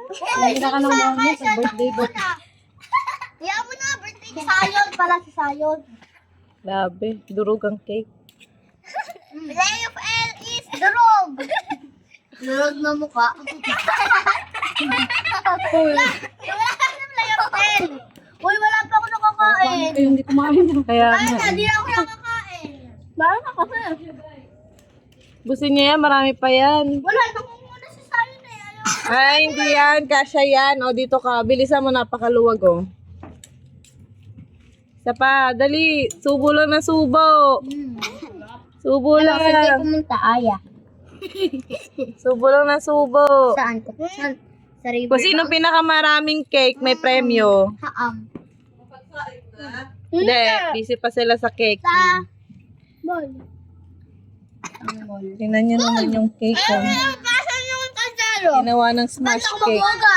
Hindi na ka nang umamit sa birthday ko. Iyan mo na, birthday ni Sayon pala si Sayon. Labi, durog ang cake. Play of L is durog. Durog na mukha. Wala ka na play of L. Uy, wala pa ako nakakain. Ay, hindi kumain. Kaya Ay, nga. hindi ako nakakain. Bakit ka kasi? Gusto niya yan, marami pa yan. Wala, nakunguna si Sayon eh. Ayaw. Ay, hindi yan. Kasya yan. O, dito ka. Bilisan mo, napakaluwag, o. Isa pa. Dali. Subo lang na subo. Subo Ano, kasi lang. pumunta, Aya. Subo lang na subo. Saan ko? Saan? Sa river. Kung sino pinakamaraming cake, may premyo. Haam. Hindi, busy pa sila sa cake. Sa mall. Tingnan nyo naman yung cake, o. Kasan yung kasalo? Ginawa ng smash Ba't ako cake. magwaga?